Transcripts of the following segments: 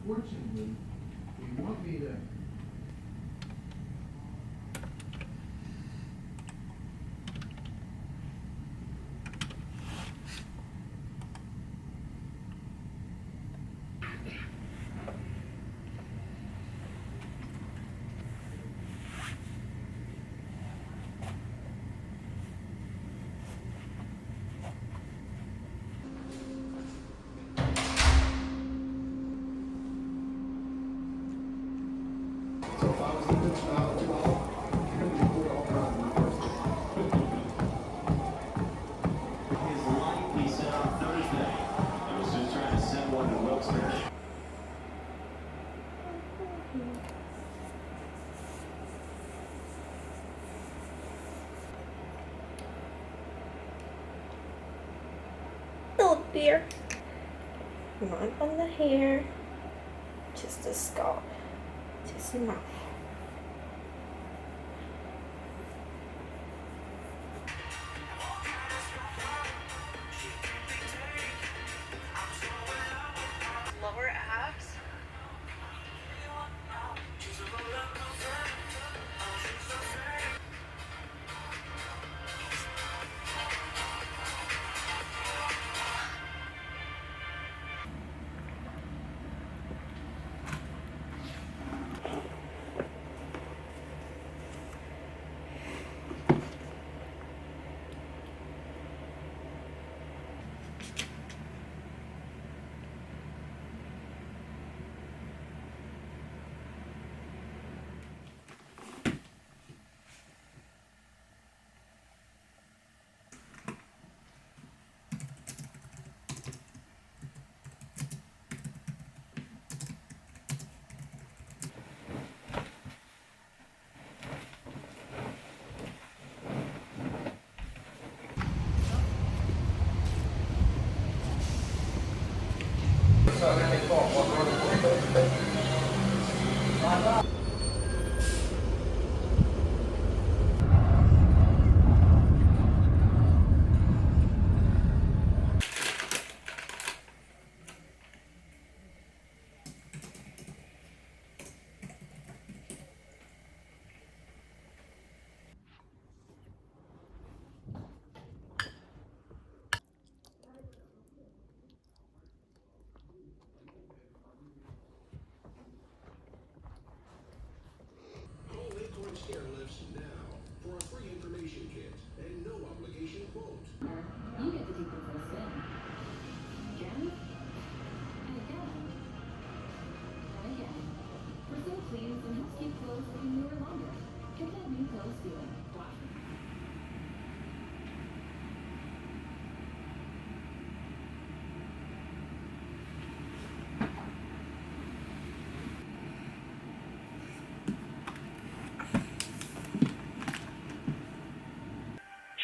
Unfortunately, they want me to. Oh dear. Not on the hair, just the scalp, just enough. Lower abs.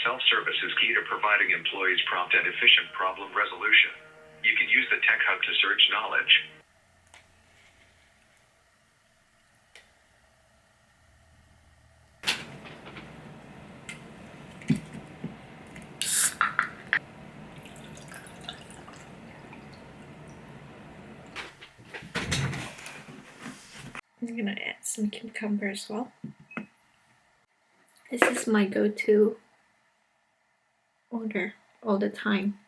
Self-service is key to providing employees prompt and efficient problem resolution. You can use the Tech Hub to search knowledge. I'm gonna add some cucumber as well. This is my go-to order all the time.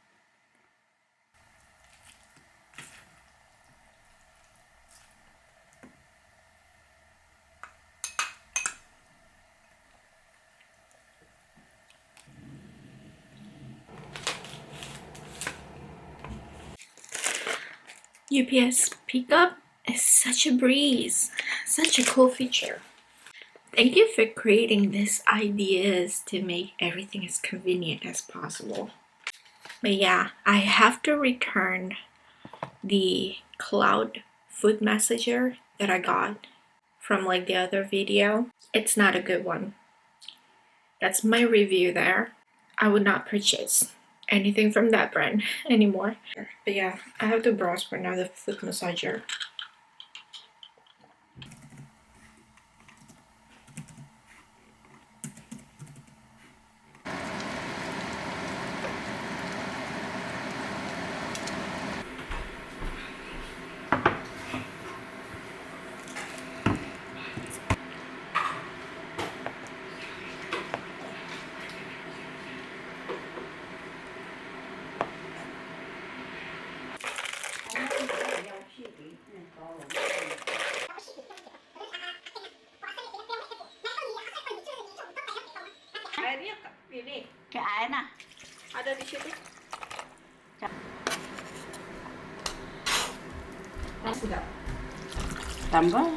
UPS pickup is such a breeze, such a cool feature. Thank you for creating these ideas to make everything as convenient as possible. But yeah, I have to return the cloud food messenger that I got from like the other video. It's not a good one. That's my review there. I would not purchase anything from that brand anymore. But yeah, I have to browse for another foot massager. Airnya ini. Cái ái nè. Ada di situ. Sudah. Tambah.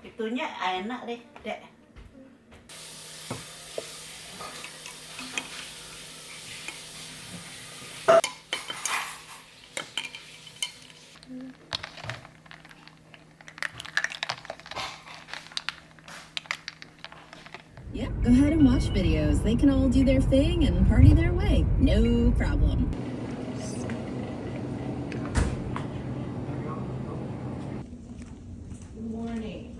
Itunya enak deh, Dek. Yep, go ahead and watch videos. They can all do their thing and party their way. No problem. Good morning.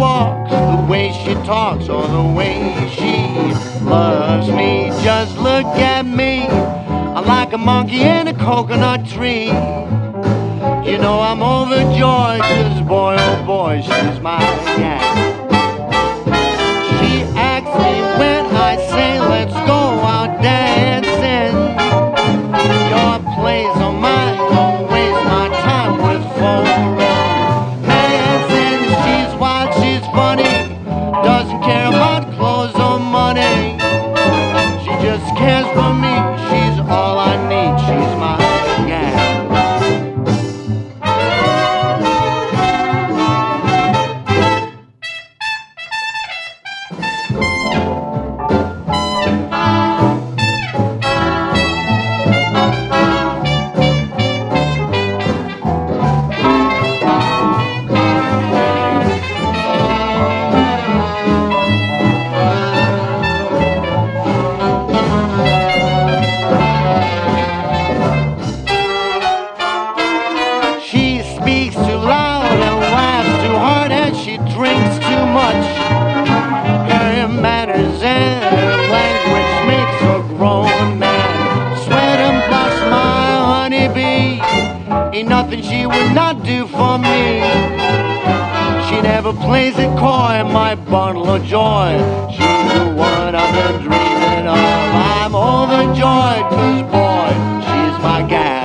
walks, the way she talks, or the way she loves me. Just look at me, I'm like a monkey in a coconut tree. You know I'm overjoyed, 'cause boy, oh boy, she's my gal. She asks me when I say let's go out dancing. Your place or mine, don't waste my time with romancing. She's wild, she's funny, doesn't care about clothes or money. She just cares for me, she's all I need, she's my gal. She speaks too loud and laughs too hard, and she drinks too much. Her manners and language makes a grown man sweat and blush. My honeybee, ain't nothing she would not do for me. She never plays it coy, my bundle of joy. She's the one I've been dreaming of. I'm overjoyed, 'cause boy, she's my gal.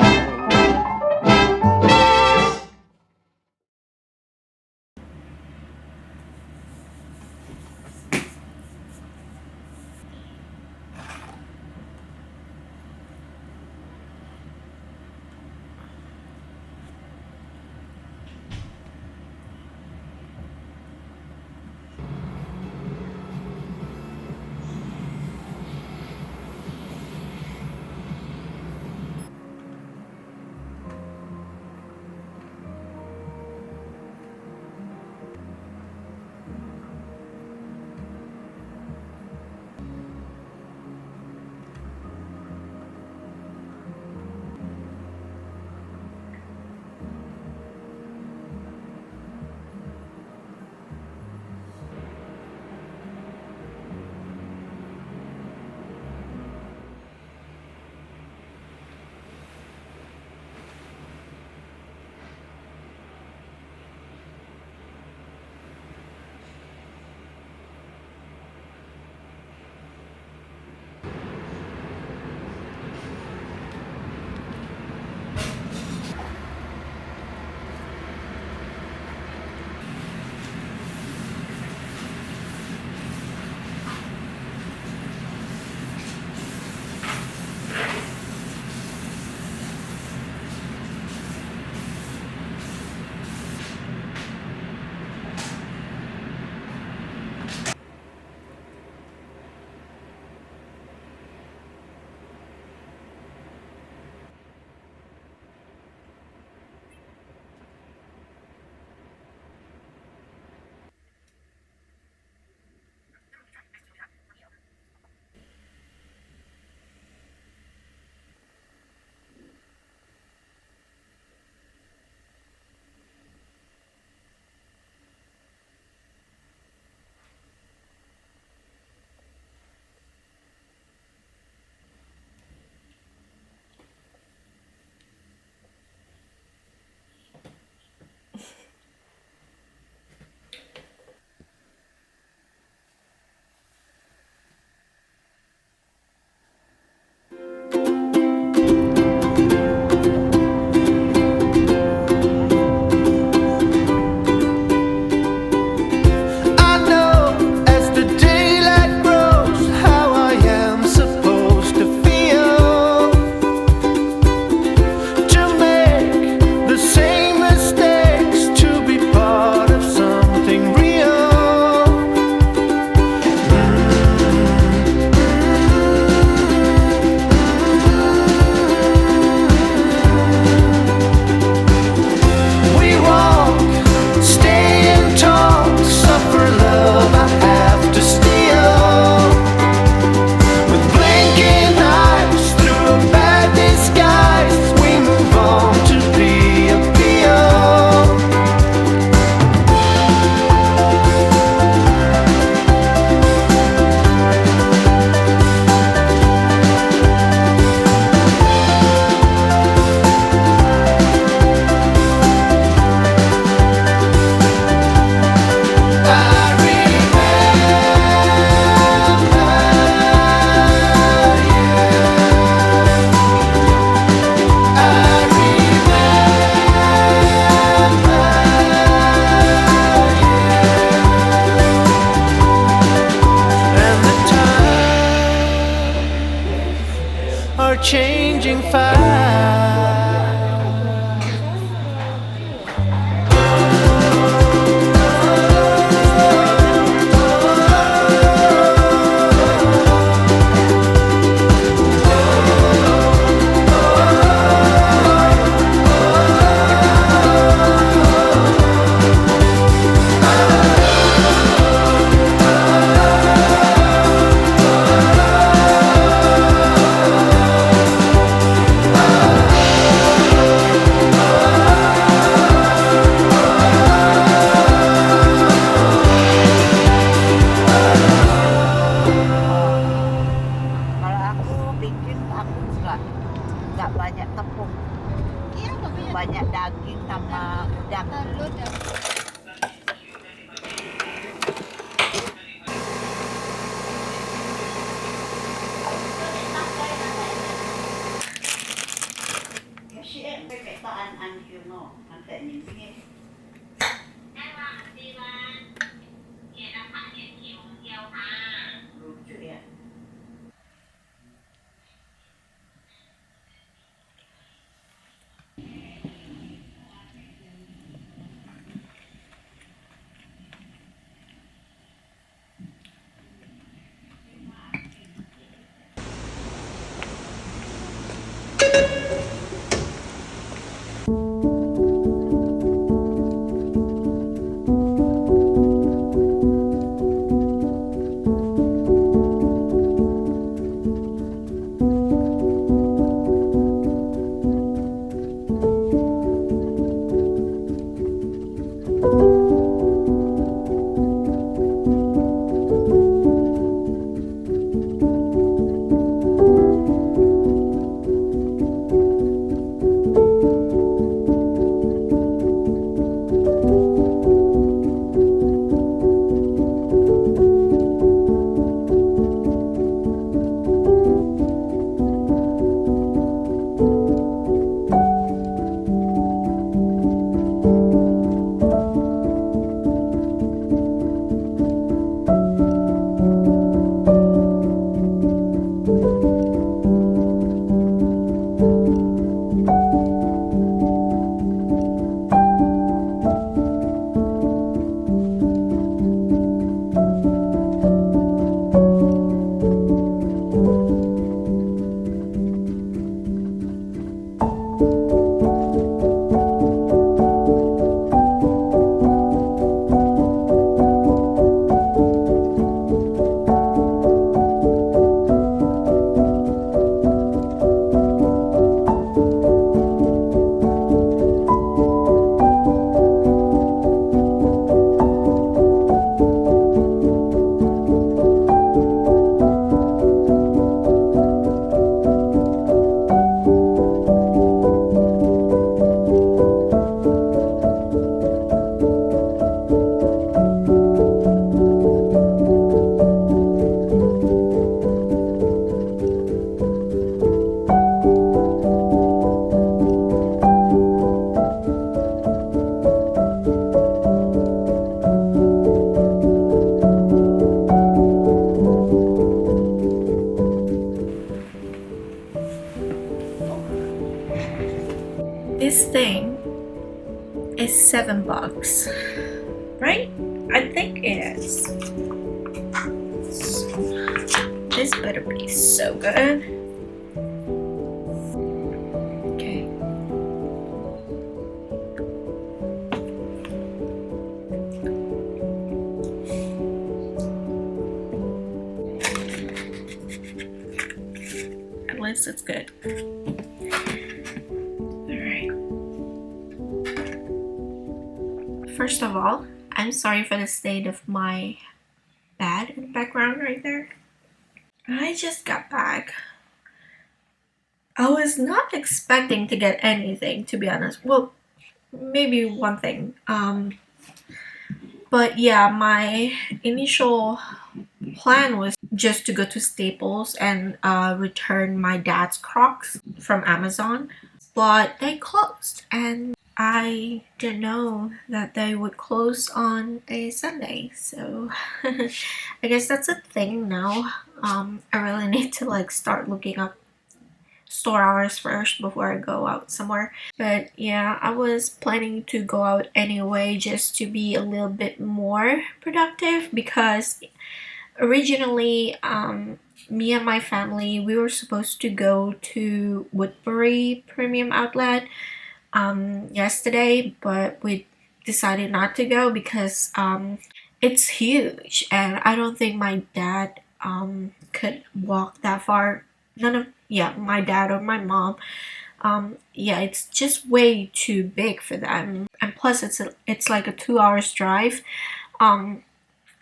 changing fast. Kalau aku bikin aku nggak banyak tepung, Iya, nggak banyak. banyak daging sama udang. Telur dan Lucu ya. This thing is $7, right? I think it is. So, this better be so good. Okay. At least it's good. First of all, I'm sorry for the state of my bed in the background right there. I just got back. I was not expecting to get anything, to be honest. Well, maybe one thing. But yeah, my initial plan was just to go to Staples and return my dad's Crocs from Amazon. But they closed, and I didn't know that they would close on a Sunday, so I guess that's a thing now. I really need to like start looking up store hours first before I go out somewhere. But yeah, I was planning to go out anyway just to be a little bit more productive, because originally me and my family, we were supposed to go to Woodbury Premium Outlet yesterday, but we decided not to go because it's huge and I don't think my dad could walk that far. None of, yeah, my dad or my mom. Yeah, it's just way too big for them, and plus it's like a 2 hours drive. um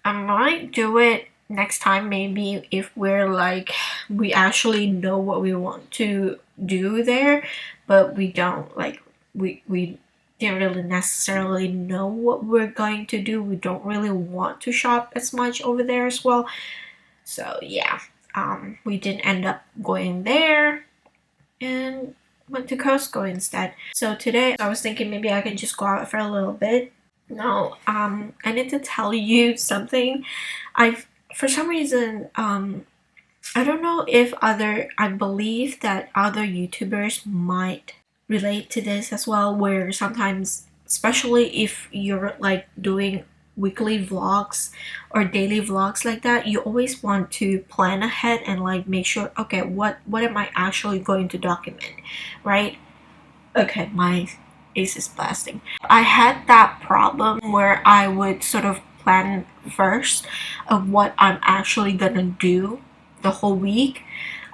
I might do it next time, maybe, if we're like, we actually know what we want to do there, but we don't, like, we didn't really necessarily know what we're going to do. We don't really want to shop as much over there as well. So yeah, we didn't end up going there and went to Costco instead. So today I was thinking maybe I can just go out for a little bit. No, I need to tell you something. For some reason, I don't know if I believe that other YouTubers might relate to this as well, where sometimes, especially if you're like doing weekly vlogs or daily vlogs like that, you always want to plan ahead and like make sure, okay, what am I actually going to document, right? Okay, my ace is blasting. I had that problem where I would sort of plan first of what I'm actually gonna do the whole week,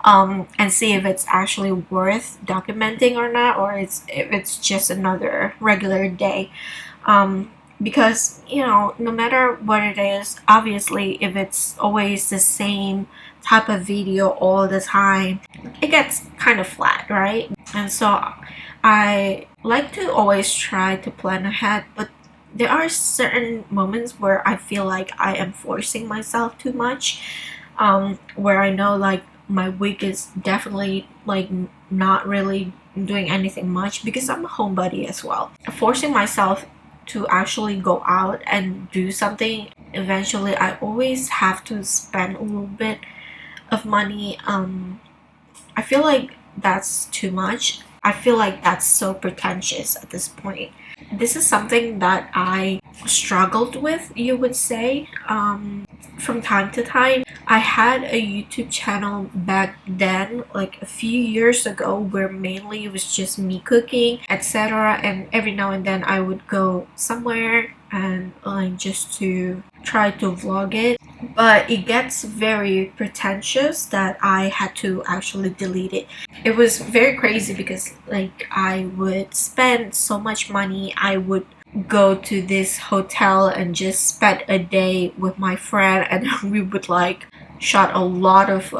and see if it's actually worth documenting or not, or if it's just another regular day. Because, you know, no matter what it is, obviously if it's always the same type of video all the time, it gets kind of flat, right? And so I like to always try to plan ahead, but there are certain moments where I feel like I am forcing myself too much, where I know like my week is definitely like not really doing anything much because I'm a homebody as well. Forcing myself to actually go out and do something, eventually I always have to spend a little bit of money. I feel like that's too much. I feel like that's so pretentious at this point. This is something that I struggled with, you would say, from time to time. I had a YouTube channel back then, like a few years ago, where mainly it was just me cooking, etc. And every now and then I would go somewhere and just to try to vlog it. But it gets very pretentious that I had to actually delete it. It was very crazy because like I would spend so much money. I would go to this hotel and just spend a day with my friend, and we would like shot a lot of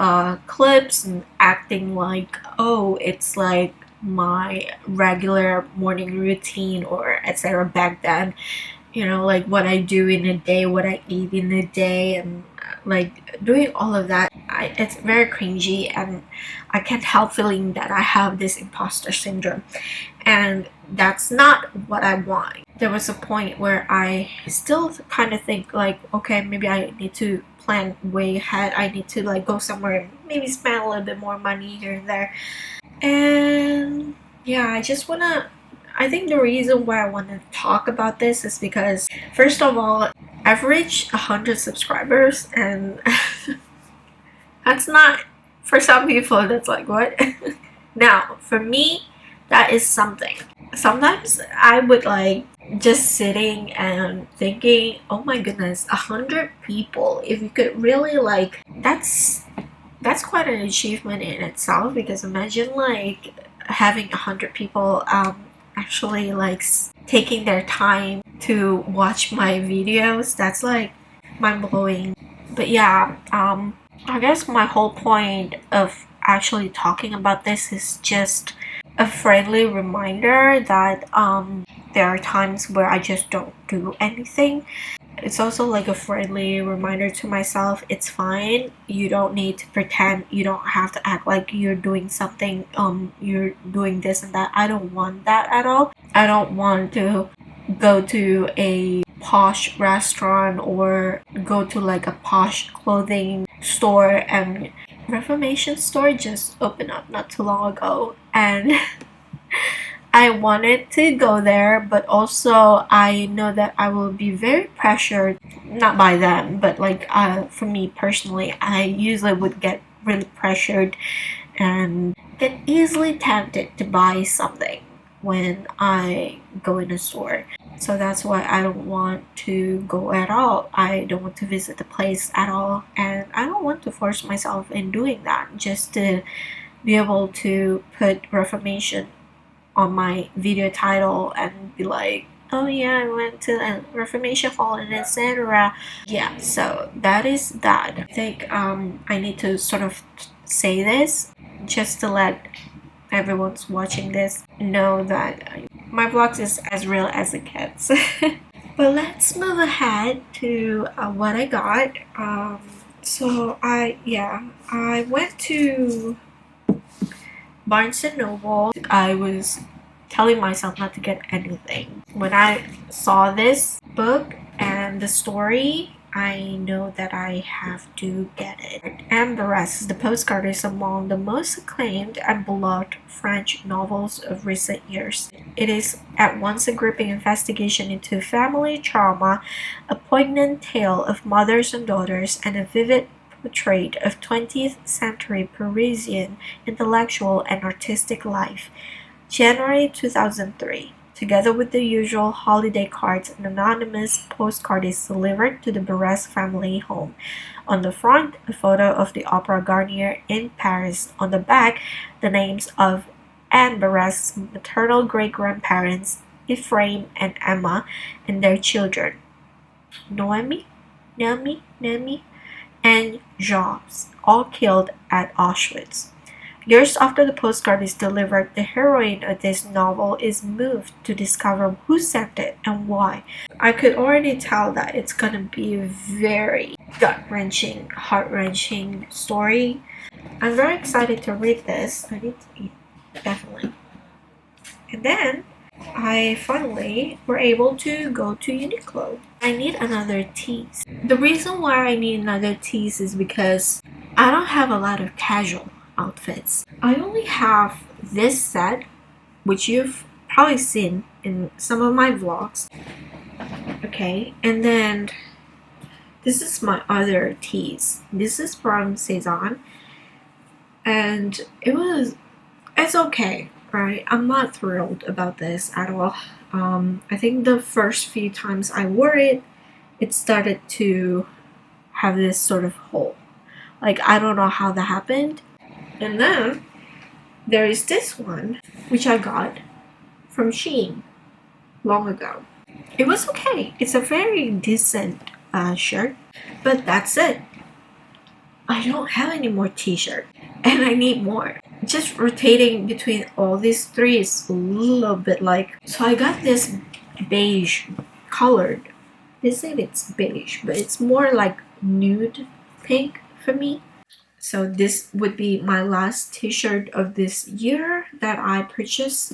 clips and acting like, oh, it's like my regular morning routine or etc. back then, you know, like what I do in a day, what I eat in a day, and like doing all of that. It's very cringy, and I can't help feeling that I have this imposter syndrome, and that's not what I want. There was a point where I still kind of think like, okay, maybe I need to plan way ahead. I need to like go somewhere and maybe spend a little bit more money here and there. And yeah, I think the reason why I want to talk about this is because, first of all, I've reached 100 subscribers, and that's not, for some people, that's like, what? Now, for me, that is something. Sometimes I would like just sitting and thinking, oh my goodness, 100 people, if you could really like, that's quite an achievement in itself, because imagine like having 100 people actually like taking their time to watch my videos. That's like mind-blowing. But yeah, I guess my whole point of actually talking about this is just a friendly reminder that there are times where I just don't do anything. It's also like a friendly reminder to myself, it's fine. You don't need to pretend. You don't have to act like you're doing something, you're doing this and that. I don't want that at all. I don't want to go to a posh restaurant or go to like a posh clothing store and Reformation store just opened up not too long ago, and I wanted to go there, but also I know that I will be very pressured, not by them, but like for me personally, I usually would get really pressured and get easily tempted to buy something when I go in a store. So that's why I don't want to go at all. I don't want to visit the place at all, and I don't want to force myself in doing that just to be able to put Reformation on my video title and be like, oh yeah, I went to a Reformation Hall and etc. Yeah, so that is that. I think I need to sort of say this just to let everyone's watching this know that my vlogs is as real as it gets. But let's move ahead to what I got. So I went to Barnes and Noble. I was telling myself not to get anything. When I saw this book and the story, I know that I have to get it. And the rest, the postcard is among the most acclaimed and beloved French novels of recent years. It is at once a gripping investigation into family trauma, a poignant tale of mothers and daughters, and a vivid portrait of 20th century Parisian intellectual and artistic life. January 2003. Together with the usual holiday cards, an anonymous postcard is delivered to the Barres family home. On the front, a photo of the Opera Garnier in Paris. On the back, the names of Anne Barres' maternal great-grandparents, Ephraim and Emma, and their children, Noemi, and Jobs, all killed at Auschwitz. Years after the postcard is delivered, the heroine of this novel is moved to discover who sent it and why. I could already tell that it's gonna be a very gut-wrenching, heart-wrenching story. I'm very excited to read this. I need to eat, definitely. And then I finally were able to go to Uniqlo. I need another tease. The reason why I need another tease is because I don't have a lot of casual outfits. I only have this set, which you've probably seen in some of my vlogs. Okay, and then this is my other tease. This is from Cezanne, and it's okay, right? I'm not thrilled about this at all. I think the first few times I wore it, it started to have this sort of hole. Like, I don't know how that happened. And then there is this one, which I got from Shein long ago. It was okay. It's a very decent shirt, but that's it. I don't have any more t-shirt, and I need more. Just rotating between all these three is a little bit like... So I got this beige colored. They said it's beige, but it's more like nude pink for me. So this would be my last t-shirt of this year that I purchased,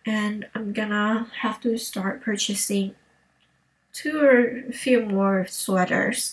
and I'm gonna have to start purchasing 2 or a few more sweaters.